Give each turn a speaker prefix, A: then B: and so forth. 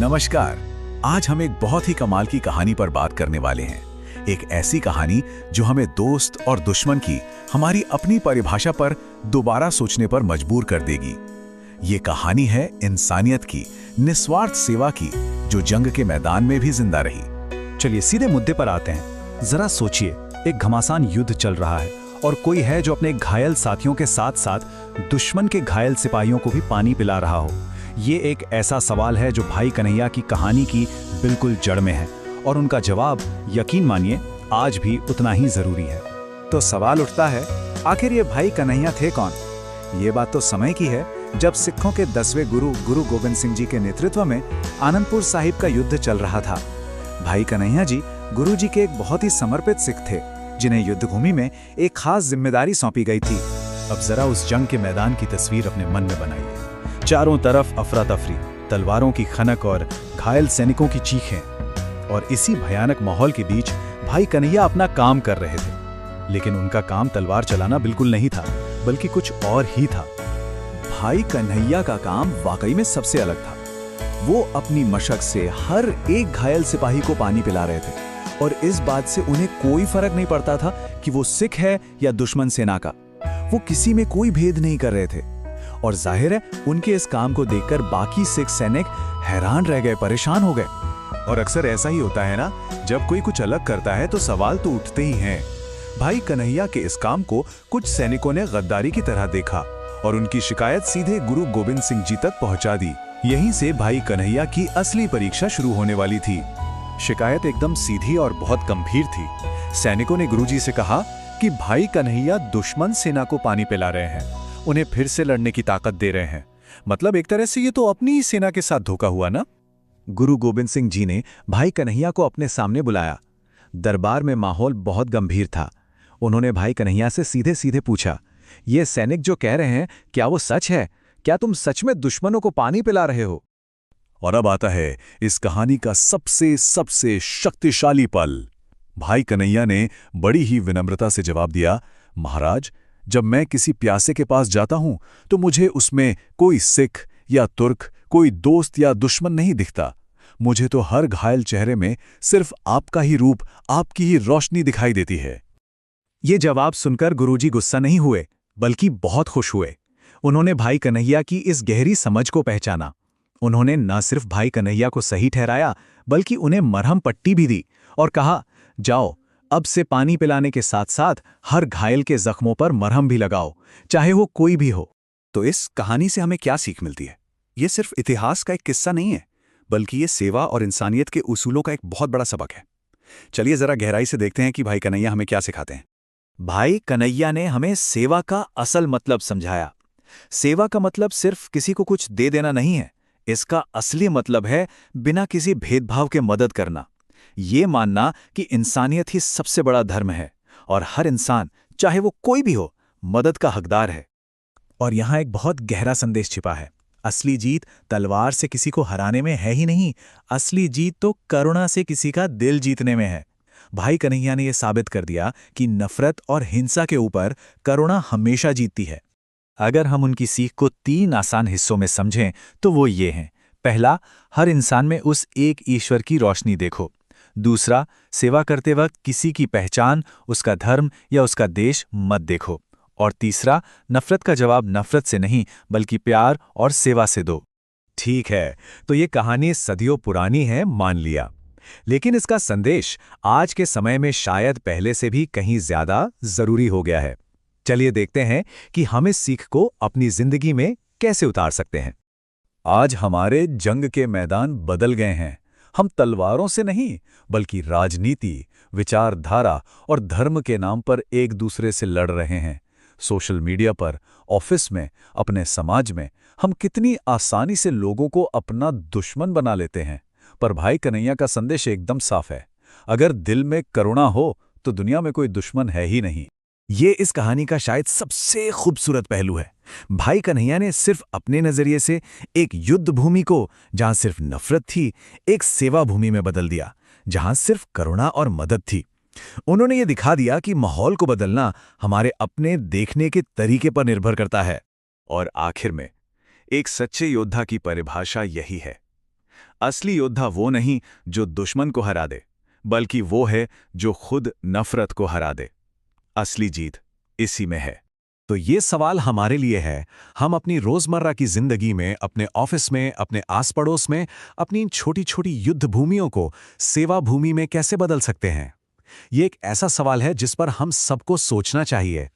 A: नमस्कार। आज हम एक बहुत ही कमाल की कहानी पर बात करने वाले हैं। एक ऐसी कहानी जो हमें दोस्त और दुश्मन की हमारी अपनी परिभाषा पर दोबारा सोचने पर मजबूर कर देगी। ये कहानी है इंसानियत की, निस्वार्थ सेवा की, जो जंग के मैदान में भी जिंदा रही।
B: चलिए सीधे मुद्दे पर आते हैं। जरा सोचिए, एक घमासान युद्ध चल रहा है और कोई है जो अपने घायल साथियों के साथ साथ दुश्मन के घायल सिपाहियों को भी पानी पिला रहा हो। ये एक ऐसा सवाल है जो भाई कन्हैया की कहानी की बिल्कुल जड़ में है और उनका जवाब, यकीन मानिए, आज भी उतना ही जरूरी है।
C: तो सवाल उठता है, आखिर ये भाई कन्हैया थे कौन? ये बात तो समय की है जब सिखों के 10वें गुरु गोबिंद सिंह जी के नेतृत्व में आनंदपुर साहिब का युद्ध चल रहा था। भाई कन्हैया जी गुरु जी के एक बहुत ही समर्पित सिख थे, जिन्हें युद्ध भूमि में एक खास जिम्मेदारी सौंपी गई थी।
B: अब जरा उस जंग के मैदान की तस्वीर अपने मन में बनाइए। चारों तरफ अफरा तफरी, तलवारों की खनक और घायल सैनिकों की चीखें। और इसी भयानक माहौल के बीच भाई कन्हैया अपना काम कर रहे थे। लेकिन उनका काम तलवार चलाना बिल्कुल नहीं था, बल्कि कुछ और ही था।
A: भाई कन्हैया का काम वाकई में सबसे अलग था। वो अपनी मशक से हर एक घायल सिपाही को पानी पिला रहे थे और इस बात से उन्हें कोई फर्क नहीं पड़ता था कि वो सिख है या दुश्मन सेना का। वो किसी में कोई भेद नहीं कर रहे थे और जाहिर है उनके इस काम को देखकर बाकी सिख सैनिक हैरान रह गए, परेशान हो गए।
D: और अक्सर ऐसा ही होता है ना, जब कोई कुछ अलग करता है तो सवाल तो उठते ही हैं। भाई कन्हैया के इस काम को कुछ सैनिकों ने गद्दारी की तरह देखा और उनकी शिकायत सीधे गुरु गोबिंद सिंह जी तक पहुंचा दी। यहीं से भाई कन्हैया की असली परीक्षा शुरू होने वाली थी। शिकायत एकदम सीधी और बहुत गंभीर थी। सैनिकों ने गुरुजी से कहा कि भाई कन्हैया दुश्मन सेना को पानी पिला रहे हैं, उन्हें फिर से लड़ने की ताकत दे रहे हैं। मतलब एक तरह से ये तो अपनी ही सेना के साथ धोखा हुआ ना।
C: गुरु गोबिंद सिंह जी ने भाई कन्हैया को अपने सामने बुलाया। दरबार में माहौल बहुत गंभीर था। उन्होंने भाई कन्हैया से सीधे सीधे पूछा, ये सैनिक जो कह रहे हैं, क्या वो सच है? क्या तुम सच में दुश्मनों को पानी पिला रहे हो?
D: और अब आता है इस कहानी का सबसे शक्तिशाली पल। भाई कन्हैया ने बड़ी ही विनम्रता से जवाब दिया, महाराज, जब मैं किसी प्यासे के पास जाता हूं तो मुझे उसमें कोई सिख या तुर्क, कोई दोस्त या दुश्मन नहीं दिखता। मुझे तो हर घायल चेहरे में सिर्फ आपका ही रूप, आपकी ही रोशनी दिखाई देती है।
B: ये जवाब सुनकर गुरुजी गुस्सा नहीं हुए, बल्कि बहुत खुश हुए। उन्होंने भाई कन्हैया की इस गहरी समझ को पहचाना। उन्होंने न सिर्फ भाई कन्हैया को सही ठहराया, बल्कि उन्हें मरहम पट्टी भी दी और कहा, जाओ, अब से पानी पिलाने के साथ साथ हर घायल के जख्मों पर मरहम भी लगाओ, चाहे वो कोई भी हो।
C: तो इस कहानी से हमें क्या सीख मिलती है? ये सिर्फ इतिहास का एक किस्सा नहीं है, बल्कि ये सेवा और इंसानियत के उसूलों का एक बहुत बड़ा सबक है। चलिए जरा गहराई से देखते हैं कि भाई कन्हैया हमें क्या सिखाते हैं।
A: भाई कन्हैया ने हमें सेवा का असल मतलब समझाया। सेवा का मतलब सिर्फ किसी को कुछ दे देना नहीं है। इसका असली मतलब है बिना किसी भेदभाव के मदद करना। ये मानना कि इंसानियत ही सबसे बड़ा धर्म है और हर इंसान, चाहे वो कोई भी हो, मदद का हकदार है।
B: और यहाँ एक बहुत गहरा संदेश छिपा है। असली जीत तलवार से किसी को हराने में है ही नहीं, असली जीत तो करुणा से किसी का दिल जीतने में है। भाई कन्हैया ने यह साबित कर दिया कि नफरत और हिंसा के ऊपर करुणा हमेशा जीतती है।
A: अगर हम उनकी सीख को 3 आसान हिस्सों में समझें तो वो ये हैं। पहला, हर इंसान में उस एक ईश्वर की रोशनी देखो। दूसरा, सेवा करते वक्त किसी की पहचान, उसका धर्म या उसका देश मत देखो। और तीसरा, नफरत का जवाब नफरत से नहीं, बल्कि प्यार और सेवा से दो।
B: ठीक है, तो ये कहानी सदियों पुरानी है, मान लिया, लेकिन इसका संदेश आज के समय में शायद पहले से भी कहीं ज्यादा जरूरी हो गया है। चलिए देखते हैं कि हम इस सीख को अपनी जिंदगी में कैसे उतार सकते हैं।
D: आज हमारे जंग के मैदान बदल गए हैं। हम तलवारों से नहीं, बल्कि राजनीति, विचारधारा और धर्म के नाम पर एक दूसरे से लड़ रहे हैं। सोशल मीडिया पर, ऑफिस में, अपने समाज में हम कितनी आसानी से लोगों को अपना दुश्मन बना लेते हैं। पर भाई कन्हैया का संदेश एकदम साफ है, अगर दिल में करुणा हो तो दुनिया में कोई दुश्मन है ही नहीं।
B: ये इस कहानी का शायद सबसे खूबसूरत पहलू है। भाई कन्हैया ने सिर्फ अपने नजरिए से एक युद्ध भूमि को, जहां सिर्फ नफरत थी, एक सेवा भूमि में बदल दिया, जहां सिर्फ करुणा और मदद थी। उन्होंने ये दिखा दिया कि माहौल को बदलना हमारे अपने देखने के तरीके पर निर्भर करता है।
D: और आखिर में एक सच्चे योद्धा की परिभाषा यही है, असली योद्धा वो नहीं जो दुश्मन को हरा दे, बल्कि वो है जो खुद नफरत को हरा दे। असली जीत इसी में है।
B: तो ये सवाल हमारे लिए है, हम अपनी रोजमर्रा की जिंदगी में, अपने ऑफिस में, अपने आस पड़ोस में, अपनी इन छोटी छोटी युद्ध भूमियों को सेवा भूमि में कैसे बदल सकते हैं? ये एक ऐसा सवाल है जिस पर हम सबको सोचना चाहिए।